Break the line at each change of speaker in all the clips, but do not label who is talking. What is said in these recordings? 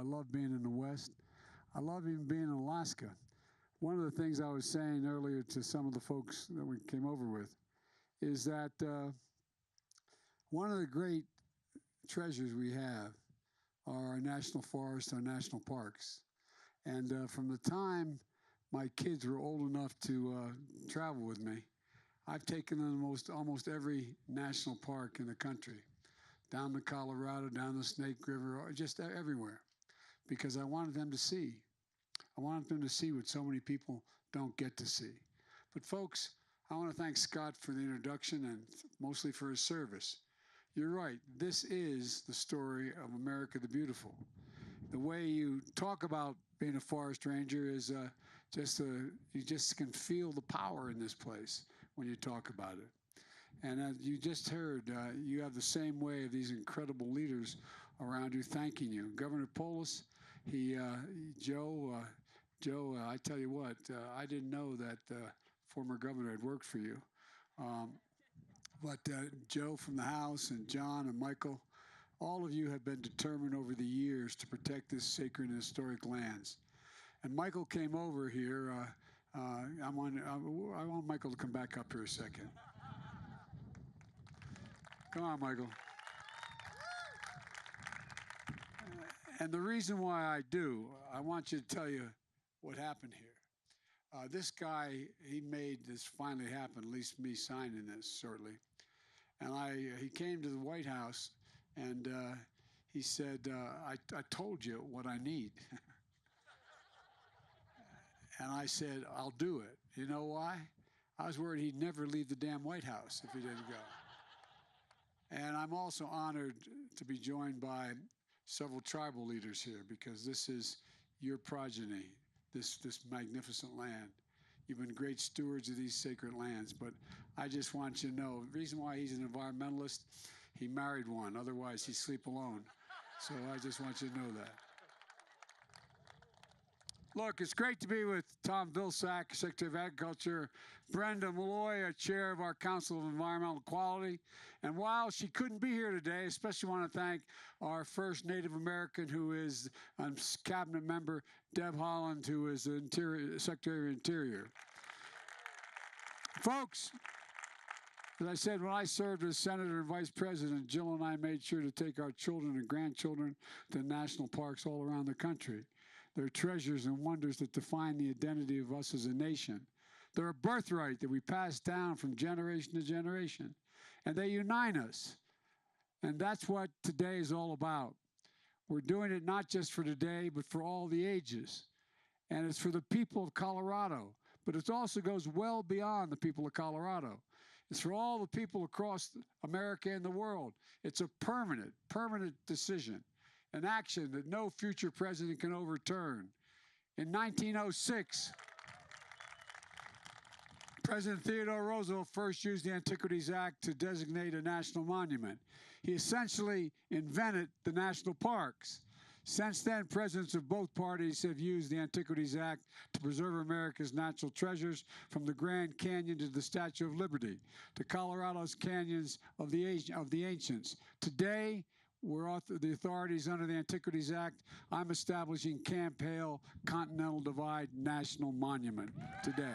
I love being in the West. I love even being in Alaska. One of the things I was saying earlier to some of the folks that we came over with is that one of the great treasures we have are our national forests, our national parks. And from the time my kids were old enough to travel with me, I've taken them almost every national park in the country, down to Colorado, down the Snake River, just everywhere, because I wanted them to see. I wanted them to see what so many people don't get to see. But folks, I want to thank Scott for the introduction and mostly for his service. You're right, this is the story of America the Beautiful. The way you talk about being a forest ranger is you just can feel the power in this place when you talk about it. And as you just heard, you have the same way of these incredible leaders around you thanking you. Governor Polis, Joe, I tell you what, I didn't know that former governor had worked for you. But Joe from the House and John and Michael, all of you have been determined over the years to protect this sacred and historic lands. And Michael came over here. I want Michael to come back up here a second. Come on, Michael. And the reason why I do, I want you to tell you what happened here. This guy, he made this finally happen, at least me signing this shortly. And he came to the White House and he said, I told you what I need. And I said, I'll do it. You know why? I was worried he'd never leave the damn White House if he didn't go. And I'm also honored to be joined by several tribal leaders here, because this is your progeny, this magnificent land. You've been great stewards of these sacred lands, but I just want you to know, the reason why he's an environmentalist, he married one, otherwise he'd sleep alone. So I just want you to know that. Look, it's great to be with Tom Vilsack, Secretary of Agriculture, Brenda Malloy, our Chair of our Council of Environmental Quality. And while she couldn't be here today, I especially want to thank our first Native American, who is a cabinet member, Deb Haaland, who is the Secretary of Interior. Folks, as I said, when I served as Senator and Vice President, Jill and I made sure to take our children and grandchildren to national parks all around the country. They're treasures and wonders that define the identity of us as a nation. They're a birthright that we pass down from generation to generation. And they unite us. And that's what today is all about. We're doing it not just for today, but for all the ages. And it's for the people of Colorado. But it also goes well beyond the people of Colorado. It's for all the people across America and the world. It's a permanent decision. An action that no future president can overturn. In 1906, President Theodore Roosevelt first used the Antiquities Act to designate a national monument. He essentially invented the national parks. Since then, presidents of both parties have used the Antiquities Act to preserve America's natural treasures, from the Grand Canyon to the Statue of Liberty, to Colorado's canyons of the ancients. Today, we're the authorities under the Antiquities Act. I'm establishing Camp Hale Continental Divide National Monument today.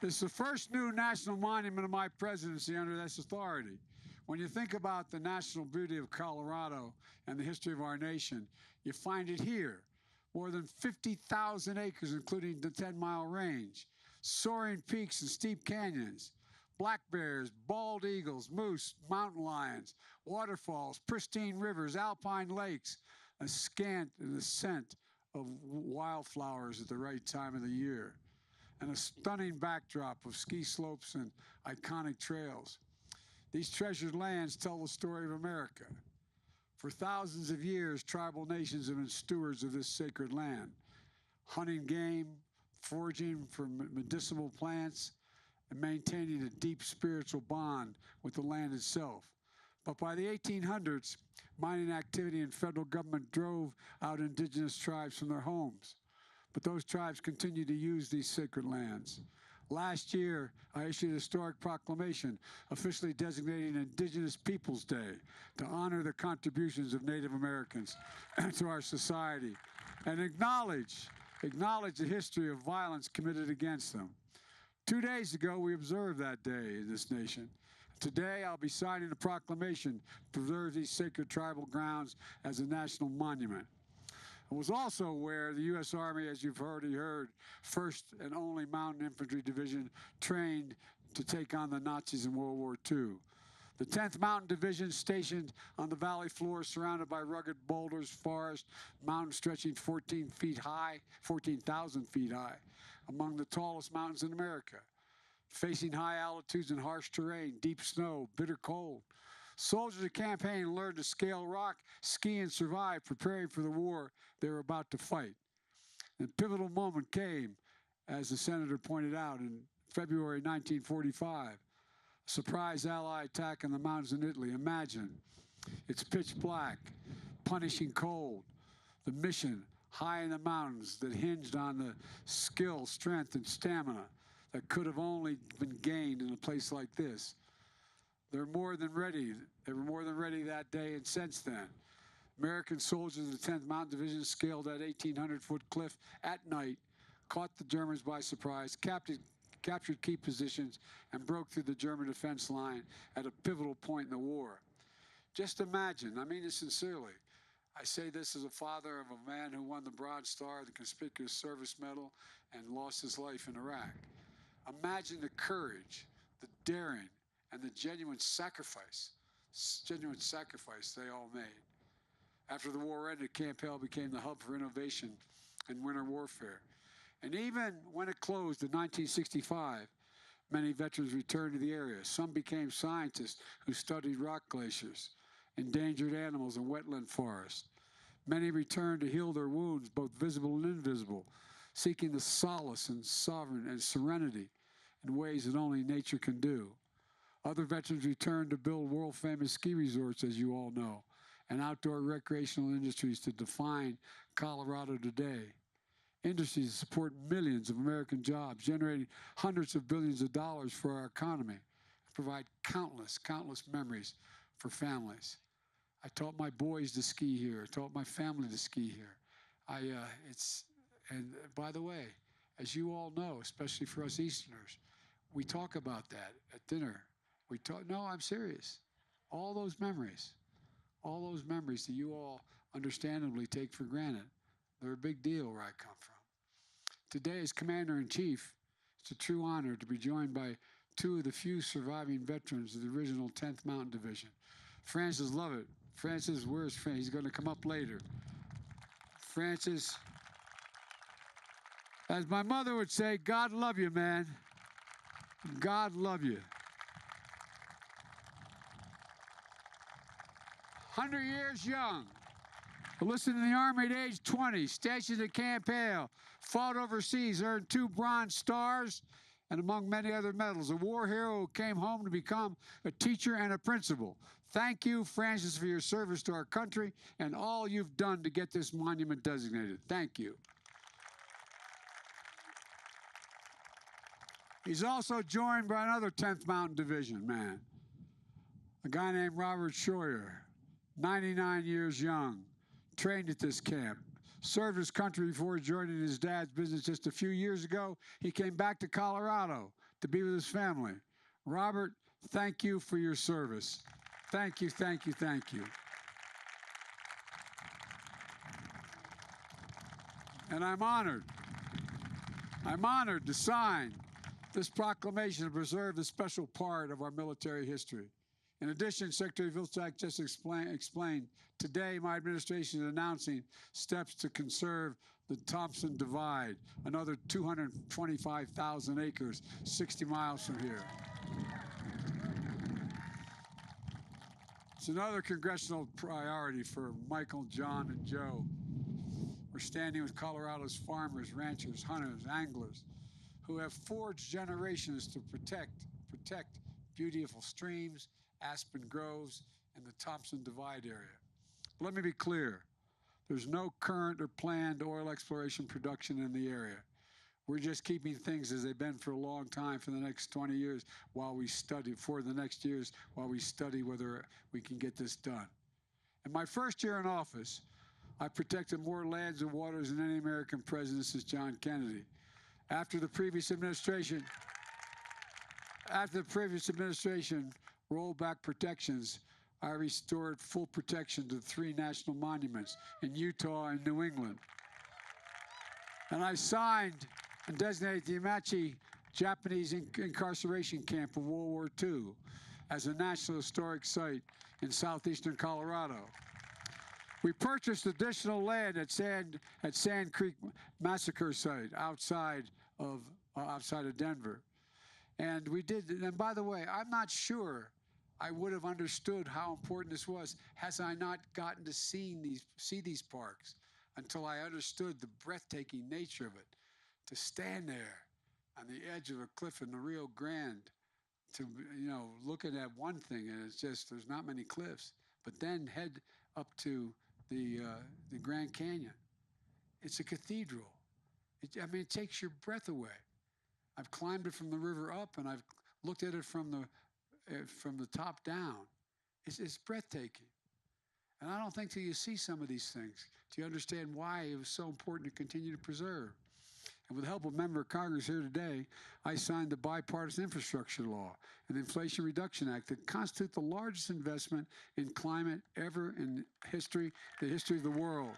This is the first new national monument of my presidency under this authority. When you think about the national beauty of Colorado and the history of our nation, you find it here. More than 50,000 acres, including the 10-mile range, soaring peaks and steep canyons, black bears, bald eagles, moose, mountain lions, waterfalls, pristine rivers, alpine lakes, a scent of wildflowers at the right time of the year, and a stunning backdrop of ski slopes and iconic trails. These treasured lands tell the story of America. For thousands of years, tribal nations have been stewards of this sacred land, hunting game, foraging for medicinal plants, and maintaining a deep spiritual bond with the land itself. But by the 1800s, mining activity and federal government drove out indigenous tribes from their homes. But those tribes continue to use these sacred lands. Last year, I issued a historic proclamation officially designating Indigenous Peoples Day to honor the contributions of Native Americans to our society and acknowledge the history of violence committed against them. 2 days ago, we observed that day in this nation. Today, I'll be signing a proclamation to preserve these sacred tribal grounds as a national monument. It was also where the U.S. Army, as you've already heard, 1st and only Mountain Infantry Division trained to take on the Nazis in World War II. The 10th Mountain Division, stationed on the valley floor, surrounded by rugged boulders, forest, mountains stretching 14,000 feet high, among the tallest mountains in America, facing high altitudes and harsh terrain, deep snow, bitter cold. Soldiers of campaign learned to scale rock, ski, and survive, preparing for the war they were about to fight. And a pivotal moment came, as the senator pointed out, in February 1945. A surprise Allied attack on the mountains in Italy. Imagine, it's pitch black, punishing cold. The mission, high in the mountains, that hinged on the skill, strength, and stamina that could have only been gained in a place like this. They were more than ready. They were more than ready that day and since then. American soldiers of the 10th Mountain Division scaled that 1,800-foot cliff at night, caught the Germans by surprise, captured key positions, and broke through the German defense line at a pivotal point in the war. Just imagine, I mean it sincerely, I say this as a father of a man who won the Bronze Star, the Conspicuous Service Medal, and lost his life in Iraq. Imagine the courage, the daring, and the genuine sacrifice they all made. After the war ended, Camp Hale became the hub for innovation and winter warfare. And even when it closed in 1965, many veterans returned to the area. Some became scientists who studied rock glaciers, endangered animals, and wetland forests. Many returned to heal their wounds, both visible and invisible, seeking the solace and serenity in ways that only nature can do. Other veterans returned to build world-famous ski resorts, as you all know, and outdoor recreational industries to define Colorado today. Industries that support millions of American jobs, generating hundreds of billions of dollars for our economy, and provide countless memories for families. I taught my boys to ski here. I taught my family to ski here. And by the way, as you all know, especially for us Easterners, we talk about that at dinner. No, I'm serious. All those memories that you all understandably take for granted, they're a big deal where I come from. Today, as Commander-in-Chief, it's a true honor to be joined by two of the few surviving veterans of the original 10th Mountain Division. Francis Lovett. Francis, where's Francis? He's going to come up later. Francis, as my mother would say, God love you, man. God love you. 100 years young. Enlisted in the Army at age 20, stationed at Camp Hale, fought overseas, earned 2 Bronze Stars, and among many other medals. A war hero who came home to become a teacher and a principal. Thank you, Francis, for your service to our country and all you've done to get this monument designated. Thank you. He's also joined by another 10th Mountain Division man, a guy named Robert Scheuer, 99 years young, trained at this camp, served his country before joining his dad's business just a few years ago. He came back to Colorado to be with his family. Robert, thank you for your service. Thank you, thank you, thank you. And I'm honored to sign this proclamation to preserve this special part of our military history. In addition, Secretary Vilsack just explained, today my administration is announcing steps to conserve the Thompson Divide, another 225,000 acres, 60 miles from here. It's another congressional priority for Michael, John, and Joe. We're standing with Colorado's farmers, ranchers, hunters, anglers, who have forged generations to protect beautiful streams, aspen groves, and the Thompson Divide area. But let me be clear. There's no current or planned oil exploration production in the area. We're just keeping things as they've been for a long time for the next 20 years while we study, for the next years while we study whether we can get this done. In my first year in office, I protected more lands and waters than any American president since John Kennedy. After the previous administration rolled back protections, I restored full protection to 3 national monuments in Utah and New England. And I signed and designated the Amache Japanese incarceration camp of World War II as a National Historic Site in southeastern Colorado. We purchased additional land at Sand Creek Massacre Site outside of Denver. And we did, and by the way, I'm not sure I would have understood how important this was had I not gotten to see these parks until I understood the breathtaking nature of it. To stand there on the edge of a cliff in the Rio Grande, to, looking at one thing, and it's just, there's not many cliffs, but then head up to the Grand Canyon. It's a cathedral. It takes your breath away. I've climbed it from the river up, and I've looked at it from the top down. It's breathtaking. And I don't think till you see some of these things do you understand why it was so important to continue to preserve. And with the help of a member of Congress here today, I signed the Bipartisan Infrastructure Law and the Inflation Reduction Act that constitute the largest investment in climate ever in the history of the world.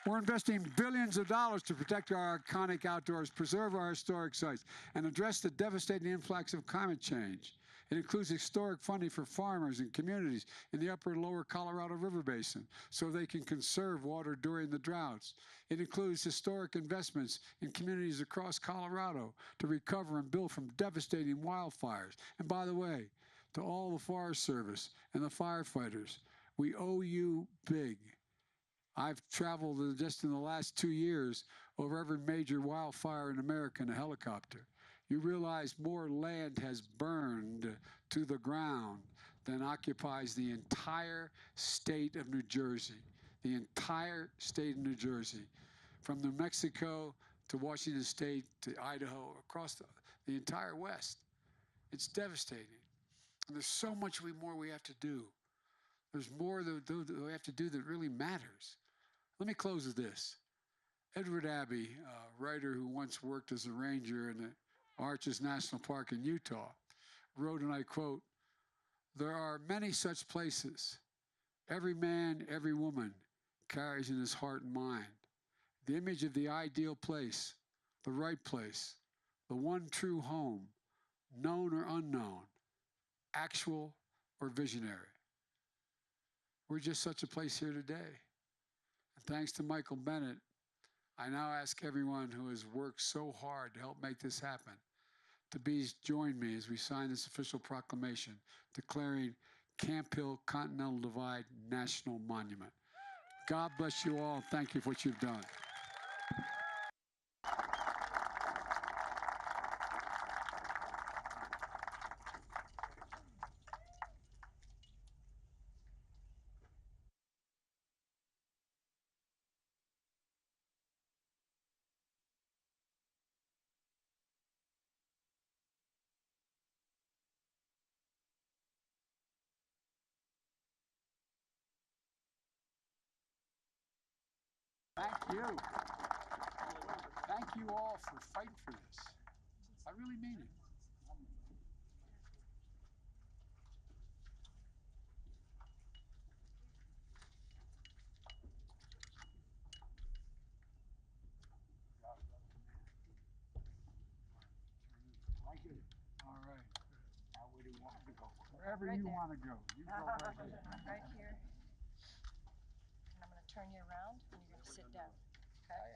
We're investing billions of dollars to protect our iconic outdoors, preserve our historic sites, and address the devastating influx of climate change. It includes historic funding for farmers and communities in the upper and lower Colorado River Basin so they can conserve water during the droughts. It includes historic investments in communities across Colorado to recover and build from devastating wildfires. And by the way, to all the Forest Service and the firefighters, we owe you big. I've traveled just in the last 2 years over every major wildfire in America in a helicopter. You realize more land has burned to the ground than occupies the entire state of New Jersey. The entire state of New Jersey. From New Mexico to Washington State to Idaho, across the entire West. It's devastating. And there's so much more we have to do. There's more that we have to do that really matters. Let me close with this. Edward Abbey, a writer who once worked as a ranger in the Arches National Park in Utah, wrote, and I quote, "There are many such places. Every man, every woman carries in his heart and mind the image of the ideal place, the right place, the one true home, known or unknown, actual or visionary." We're just such a place here today. And thanks to Michael Bennett, I now ask everyone who has worked so hard to help make this happen to join me as we sign this official proclamation declaring Camp Hill Continental Divide National Monument. God bless you all. Thank you for what you've done. Thank you. Thank you all for fighting for this. I really mean it. Like it. All right. Now where do you want to go? Wherever you want to go. You go right here.
Right here. And I'm going to turn you around and you're going to sit down.